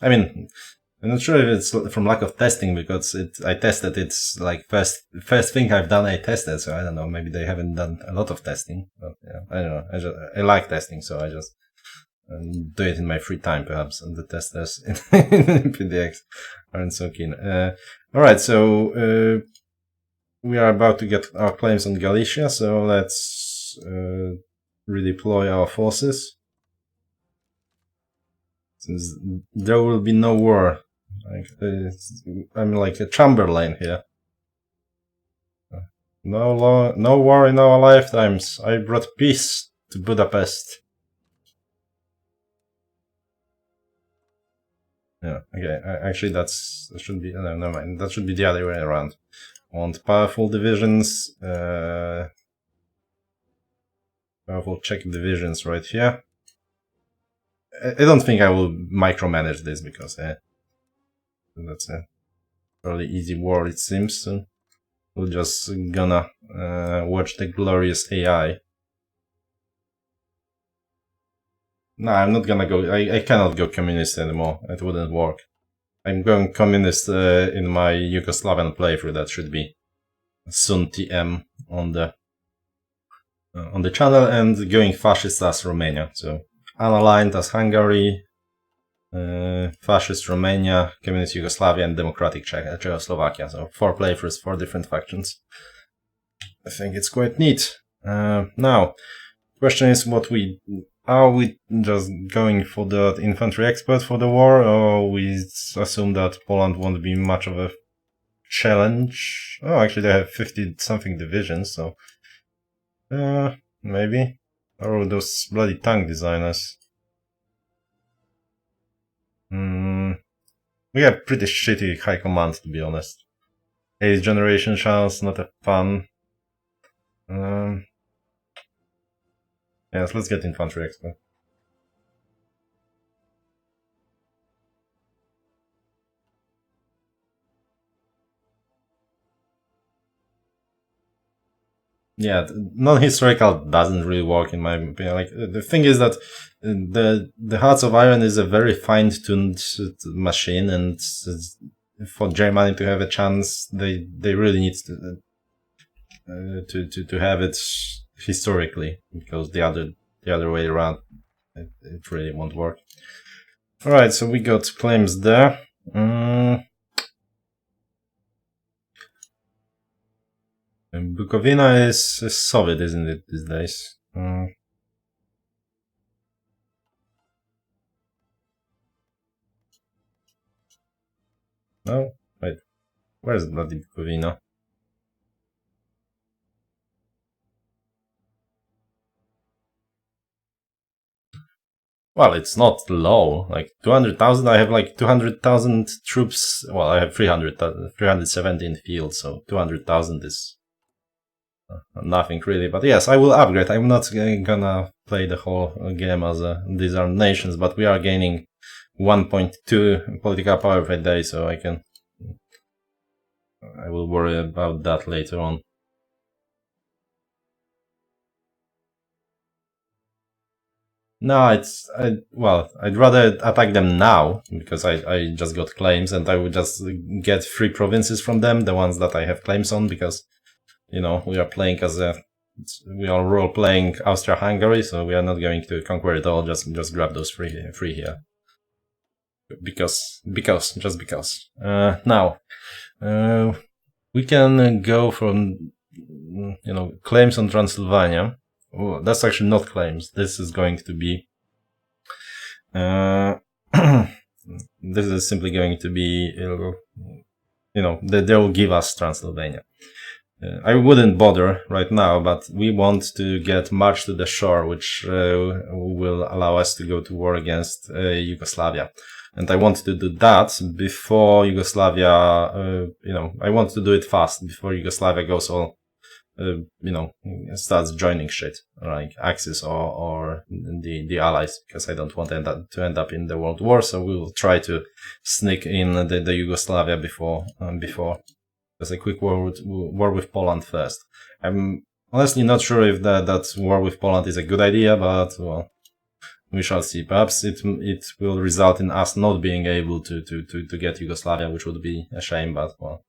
I mean, I'm not sure if it's from lack of testing, because I tested, it's like first thing I've done, I tested, so I don't know, maybe they haven't done a lot of testing, but yeah, I don't know, I like testing, so I just do it in my free time, perhaps, and the testers in PDX aren't so keen. Alright, so we are about to get our claims on Galicia, so let's redeploy our forces. Since there will be no war. I'm like a Chamberlain here. No war in our lifetimes. I brought peace to Budapest. Yeah, okay. Actually, that should be. No, never mind. That should be the other way around. I want powerful divisions. Powerful Czech divisions right here. I don't think I will micromanage this, because that's a fairly easy war, it seems. So we're just gonna watch the glorious AI. No, I'm not gonna go. I cannot go communist anymore. It wouldn't work. I'm going communist in my Yugoslavian playthrough. That should be soon TM on the channel, and going fascist as Romania. So unaligned as Hungary, fascist Romania, communist Yugoslavia, and democratic Czechoslovakia. So 4 playthroughs, 4 different factions. I think it's quite neat. Now, question is, are we just going for the infantry expert for the war, or we assume that Poland won't be much of a challenge? Oh, actually they have 50-something divisions, so maybe. Or those bloody tank designers. We have pretty shitty high command, to be honest. 8th generation chance, not a fun. Yes, let's get infantry expert. Yeah, non-historical doesn't really work in my opinion. Like, the thing is that the Hearts of Iron is a very fine-tuned machine, and for Germany to have a chance, they really need to have it historically, because the other way around, it really won't work. All right, so we got claims there. Bukovina is Soviet, isn't it, these days? No? Wait. Where's bloody Bukovina? Well, it's not low. Like 200,000, I have like 200,000 troops. Well, I have 370 in the field, so 200,000 is nothing really. But yes, I will upgrade. I'm not gonna play the whole game as a disarmed nations, but we are gaining 1.2 political power per day, so I will worry about that later on. No, I'd rather attack them now, because I just got claims, and I would just get 3 provinces from them, the ones that I have claims on, because, you know, we are playing we are role-playing Austria-Hungary, so we are not going to conquer it all, just grab those 3 here. Because. Now, we can go from, you know, claims on Transylvania. Oh, that's actually not claims. This is going to be. This is simply going to be, you know, they will give us Transylvania. I wouldn't bother right now, but we want to get March to the Shore, which will allow us to go to war against Yugoslavia. And I want to do that before Yugoslavia, you know, I want to do it fast, before Yugoslavia goes all, you know, starts joining shit, like Axis or the Allies, because I don't want to end up in the World War, so we will try to sneak in the Yugoslavia before. There's a quick war with Poland first. I'm honestly not sure if that war with Poland is a good idea, but, well, We shall see. Perhaps it will result in us not being able to get Yugoslavia, which would be a shame, but well,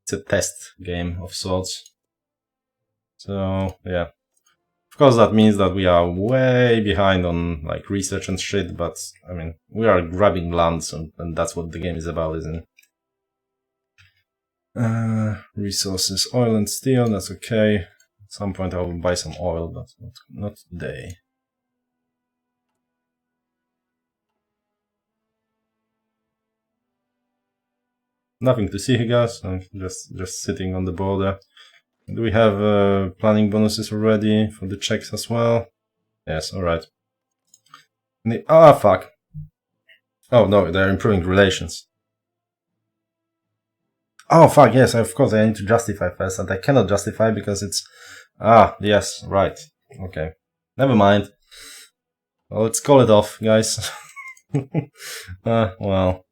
it's a test game of sorts. So yeah. Of course that means that we are way behind on like research and shit, but I mean we are grabbing lands and that's what the game is about, isn't it? Resources, oil and steel, that's okay. At some point I will buy some oil, but not today. Nothing to see here, guys. I'm just sitting on the border. Do we have planning bonuses already for the Czechs as well? Yes, alright. Ah, fuck. Oh no, they're improving relations. Oh fuck, yes, of course I need to justify first, and I cannot justify because it's... Ah, yes, right. Okay. Never mind. Well, let's call it off, guys. Well.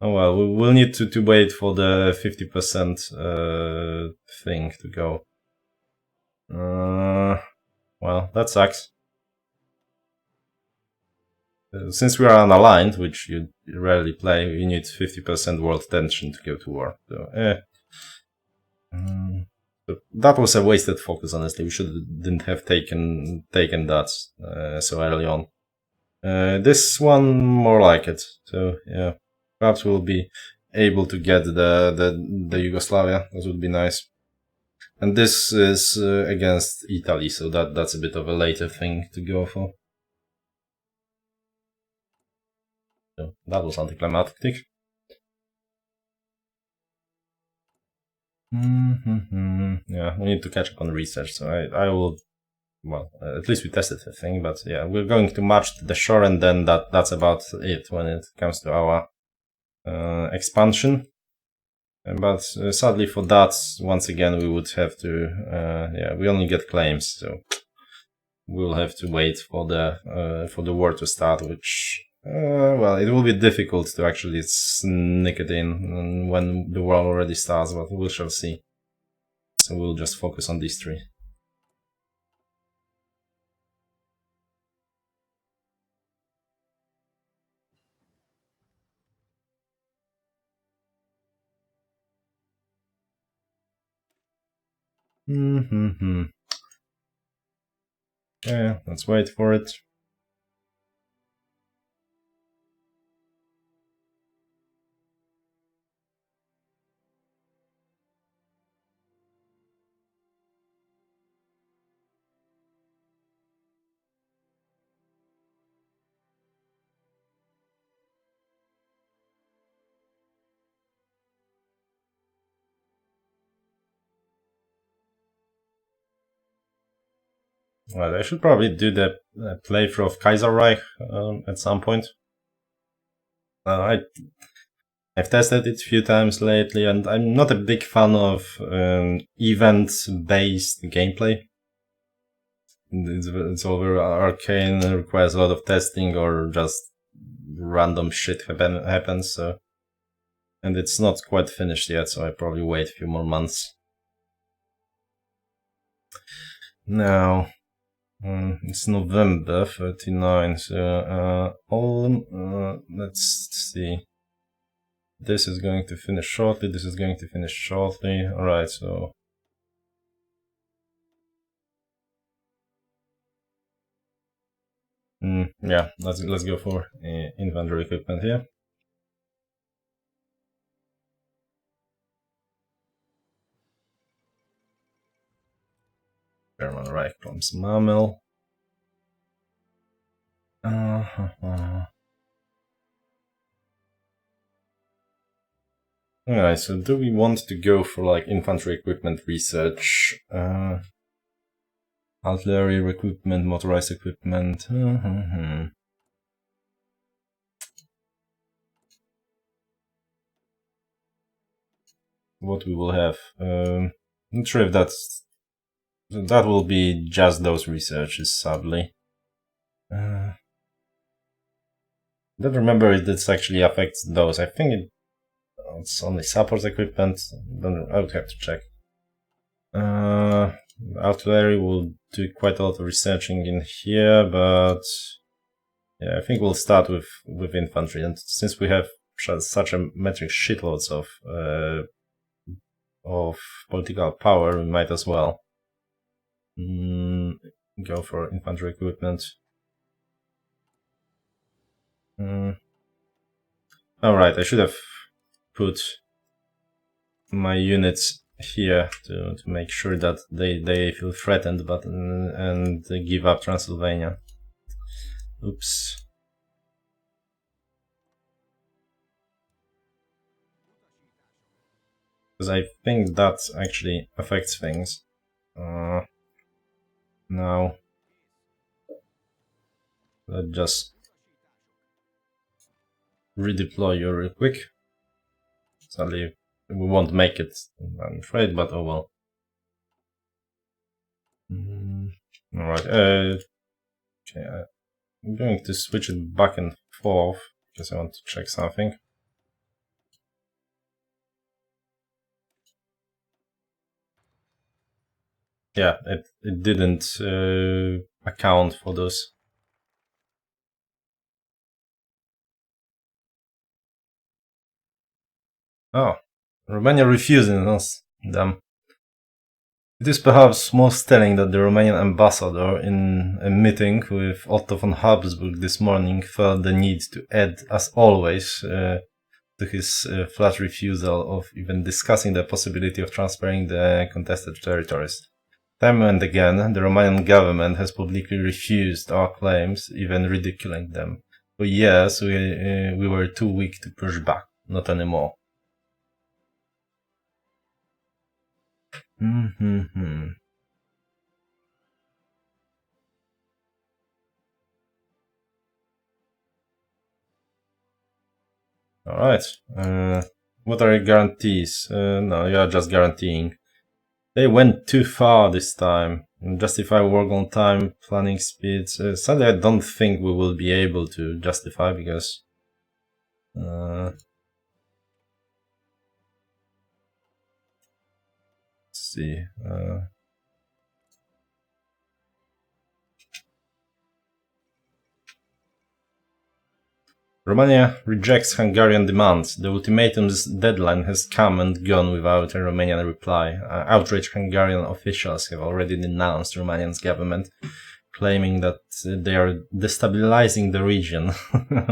Oh well, we'll need to wait for the 50% thing to go. Well, that sucks. Since we are unaligned, which you rarely play, you need 50% world tension to go to war. So, but that was a wasted focus, honestly. We didn't have taken that so early on. This one more like it. So yeah, perhaps we'll be able to get the Yugoslavia. That would be nice. And this is against Italy, so that's a bit of a later thing to go for. So that was anticlimactic. Yeah, we need to catch up on research, so I will... Well, at least we tested the thing, but yeah, we're going to march to the shore, and then that's about it when it comes to our expansion. But sadly for that, once again, we would have to... yeah, we only get claims, so we'll have to wait for the war to start, which... well, it will be difficult to actually sneak it in when the war already starts, but we shall see. So we'll just focus on these three. Yeah, let's wait for it. Well, I should probably do the playthrough of Kaiserreich at some point. I've tested it a few times lately, and I'm not a big fan of event-based gameplay. It's all very arcane, requires a lot of testing, or just random shit happens. So, and it's not quite finished yet, so I probably wait a few more months. Now, it's November 39, so let's see. This is going to finish shortly, this is going to finish shortly. Alright, so... yeah, let's go for inventory equipment here. German Reich comes Mamel. Alright, so do we want to go for like infantry equipment research? Artillery recruitment, motorized equipment. What we will have? Not sure if that will be just those researches, sadly. Don't remember if this actually affects those. I think it's only support equipment. I would have to check. artillery will do quite a lot of researching in here, but yeah, I think we'll start with infantry, and since we have such a metric shitloads of political power, we might as well go for infantry equipment. Alright, I should have put my units here to make sure that they feel threatened, but and give up Transylvania. Oops. Because I think that actually affects things. Now, let's just redeploy you real quick. Sadly, we won't make it, I'm afraid, but oh well. Alright, okay, I'm going to switch it back and forth because I want to check something. Yeah, it didn't account for those. Oh, Romania refusing us them. It is perhaps most telling that the Romanian ambassador, in a meeting with Otto von Habsburg this morning, felt the need to add, as always, to his flat refusal of even discussing the possibility of transferring the contested territories. Time and again, the Romanian government has publicly refused our claims, even ridiculing them. For years, we were too weak to push back, not anymore. Alright. What are your guarantees? No, you are just guaranteeing. They went too far this time. Justify work on time, planning speeds. Sadly, I don't think we will be able to justify because... let's see. Romania rejects Hungarian demands. The ultimatum's deadline has come and gone without a Romanian reply. Outraged Hungarian officials have already denounced Romanian's government, claiming that they are destabilizing the region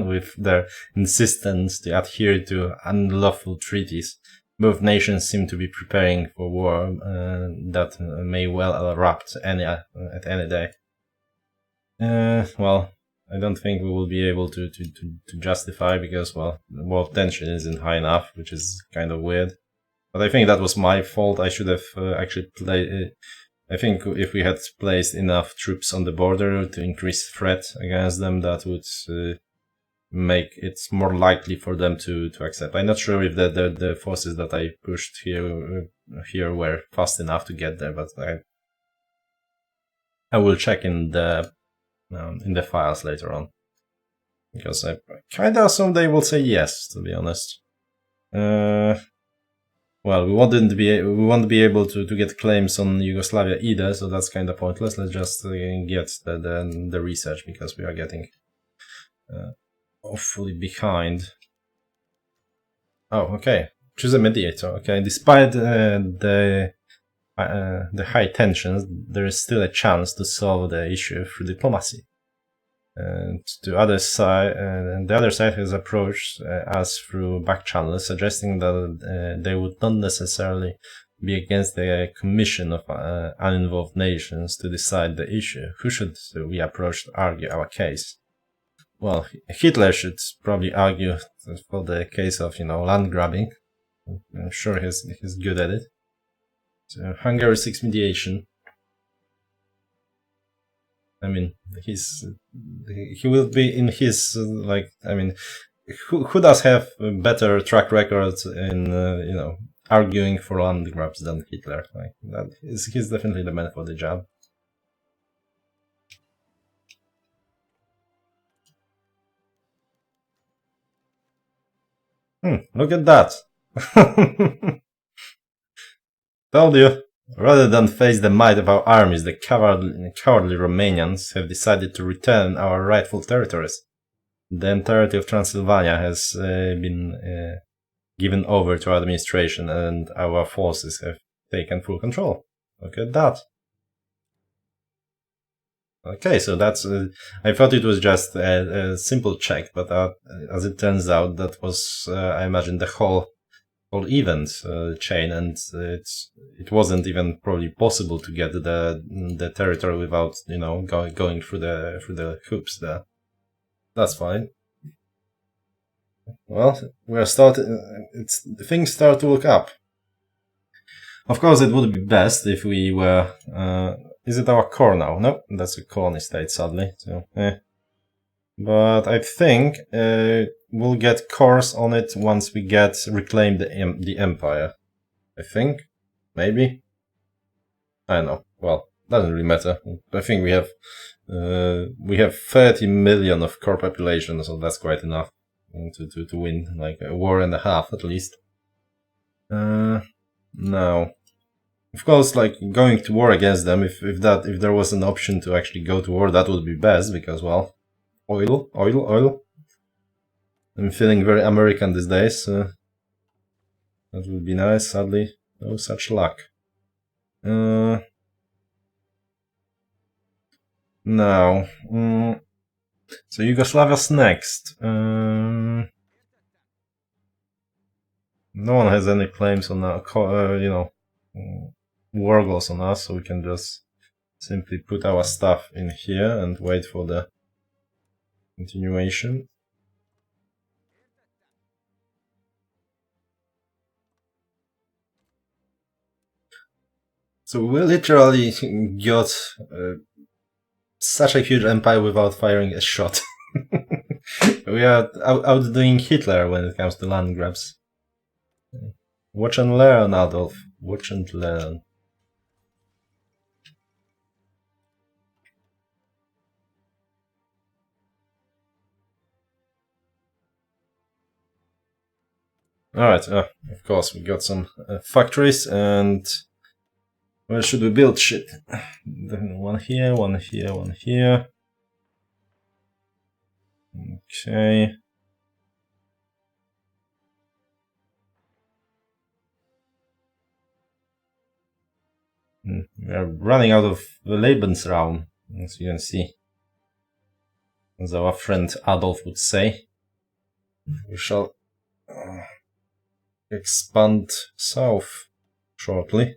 with their insistence to adhere to unlawful treaties. Both nations seem to be preparing for war that may well erupt at any day. Well, I don't think we will be able to justify because, well, the war tension isn't high enough, which is kind of weird. But I think that was my fault. I should have actually played... I think if we had placed enough troops on the border to increase threat against them, that would make it more likely for them to accept. I'm not sure if the forces that I pushed here were fast enough to get there, but I will check in the files later on, because I kind of assume they will say yes, to be honest. Well, we won't be able to get claims on Yugoslavia either, so that's kind of pointless. Let's just get the research, because we are getting awfully behind. Oh, okay. Choose a mediator. Okay, despite the high tensions, there is still a chance to solve the issue through diplomacy. And the other side has approached us through back channels, suggesting that they would not necessarily be against the commission of uninvolved nations to decide the issue. Who should we approach to argue our case? Well, Hitler should probably argue for the case of, land grabbing. I'm sure he's good at it. So Hungary seeks mediation. I mean, he will be in his, who does have a better track record in, arguing for land grabs than Hitler? He's definitely the man for the job. Look at that. Told you. Rather than face the might of our armies, the cowardly Romanians have decided to return our rightful territories. The entirety of Transylvania has been given over to our administration, and our forces have taken full control. Look at that. Okay, so that's. I thought it was just a simple check, but as it turns out, that was, I imagine, the whole event chain, and it wasn't even probably possible to get the territory without going through the hoops there. That's fine. Well, we're starting. Things start to look up. Of course, it would be best if we were. Is it our core now? No, that's a colony state, sadly. So, But I think we'll get cores on it once we reclaim the empire. I think, maybe. I don't know. Well, doesn't really matter. I think we have 30 million of core population, so that's quite enough to win like a war and a half at least. Now, of course, like going to war against them, if there was an option to actually go to war, that would be best because, well, oil. I'm feeling very American these days. That would be nice. Sadly, no such luck. Now, so Yugoslavia's next. No one has any claims on war goals on us, so we can just simply put our stuff in here and wait for the continuation. So we literally got such a huge empire without firing a shot. We are outdoing Hitler when it comes to land grabs. Watch and learn, Adolf. Watch and learn. Alright, of course, we got some factories, and where should we build shit? One here, one here, one here. Okay. We are running out of the Lebensraum, as you can see. As our friend Adolf would say. We shall expand south shortly.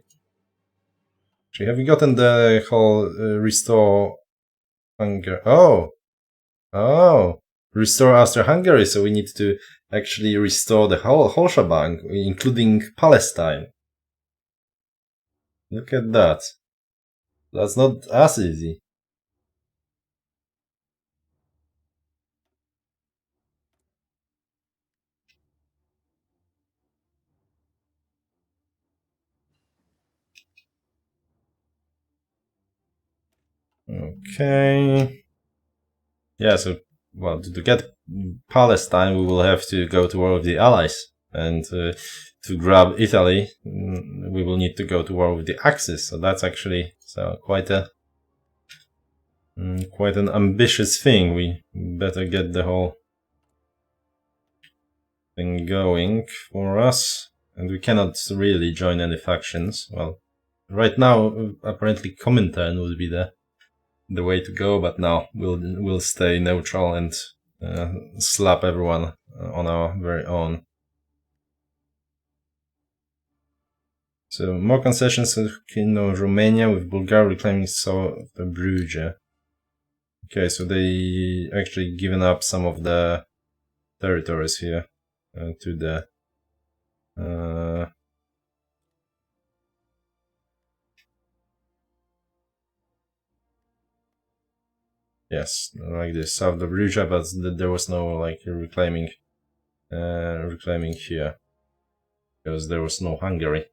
Actually, have we gotten the whole restore Hungary? Oh! Restore Austria-Hungary, so we need to actually restore the whole shebang, including Palestine. Look at that. That's not as easy. Okay. Yeah, so, well, to get Palestine, we will have to go to war with the Allies. And to grab Italy, we will need to go to war with the Axis. So that's actually quite an ambitious thing. We better get the whole thing going for us. And we cannot really join any factions. Well, right now, apparently Comintern would be the way to go, but now we'll stay neutral and slap everyone on our very own. So more concessions in Romania, with Bulgaria reclaiming south of Bruges. Okay, so they actually given up some of the territories here to the yes, like this south of Bruges, but there was no like reclaiming here because there was no Hungary.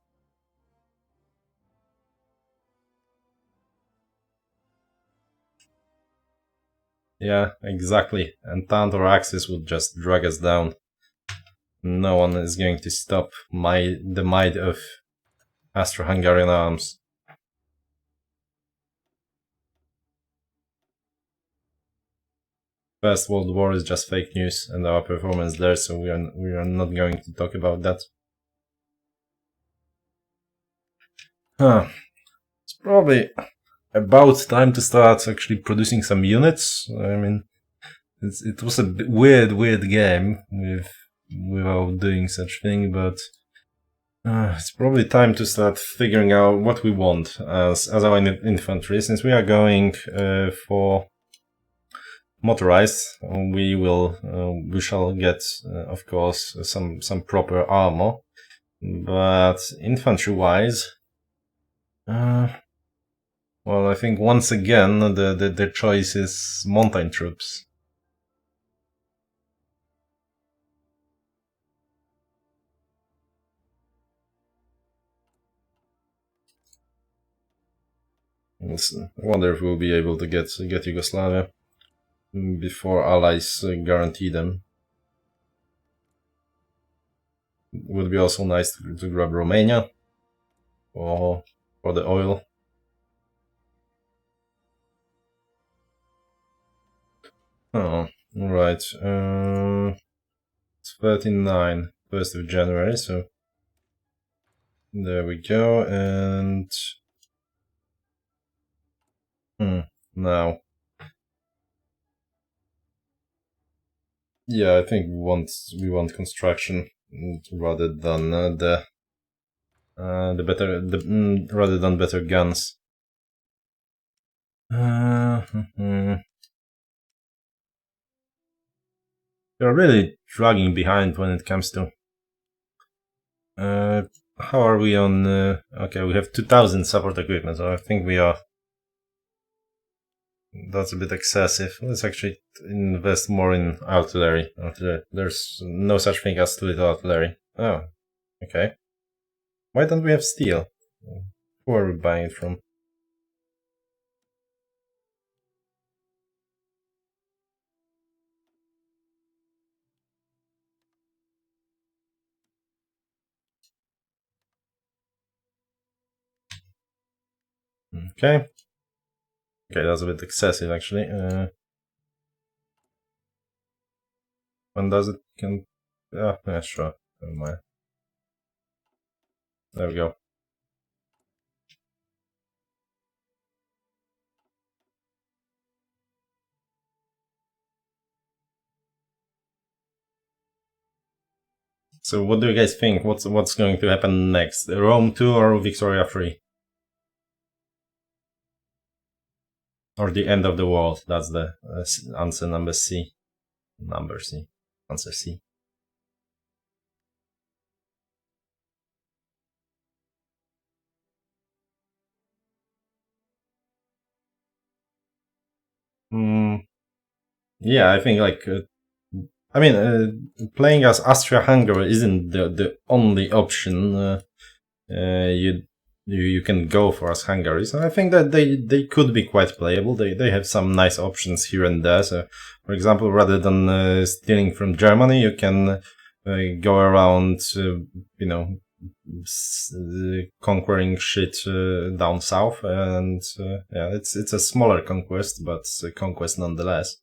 Yeah, exactly. Entente or Axis would just drag us down. No one is going to stop the might of Austro-Hungarian arms. First World War is just fake news and our performance there, so we are not going to talk about that. It's probably about time to start actually producing some units. I mean, it was a weird game without doing such thing, but it's probably time to start figuring out what we want as our infantry. Since we are going for motorized, we shall get, of course, some proper armor, but infantry-wise, well, I think once again the choice is mountain troops. I wonder if we'll be able to get Yugoslavia before allies guarantee them. It would be also nice to grab Romania for the oil. Oh, right. It's 39, 1st of January, so there we go, and now. Yeah, I think we want construction rather than rather than better guns. You're really dragging behind when it comes to. How are we on? Okay, we have 2,000 support equipment, so I think we are. That's a bit excessive. Let's actually invest more in artillery. There's no such thing as too little artillery. Oh, okay. Why don't we have steel? Who are we buying it from? Okay. Okay, that's a bit excessive actually. When does it can? Yeah, sure. Never mind. There we go. So, what do you guys think? What's going to happen next? Rome 2 or Victoria 3? Or the end of the world? That's the answer number C. Number C. Answer C. Yeah, I think like playing as Austria-Hungary isn't the only option you can go for as Hungary. So I think that they could be quite playable. They have some nice options here and there. So, for example, rather than stealing from Germany, you can go around, conquering shit down south, and yeah, it's a smaller conquest, but a conquest nonetheless.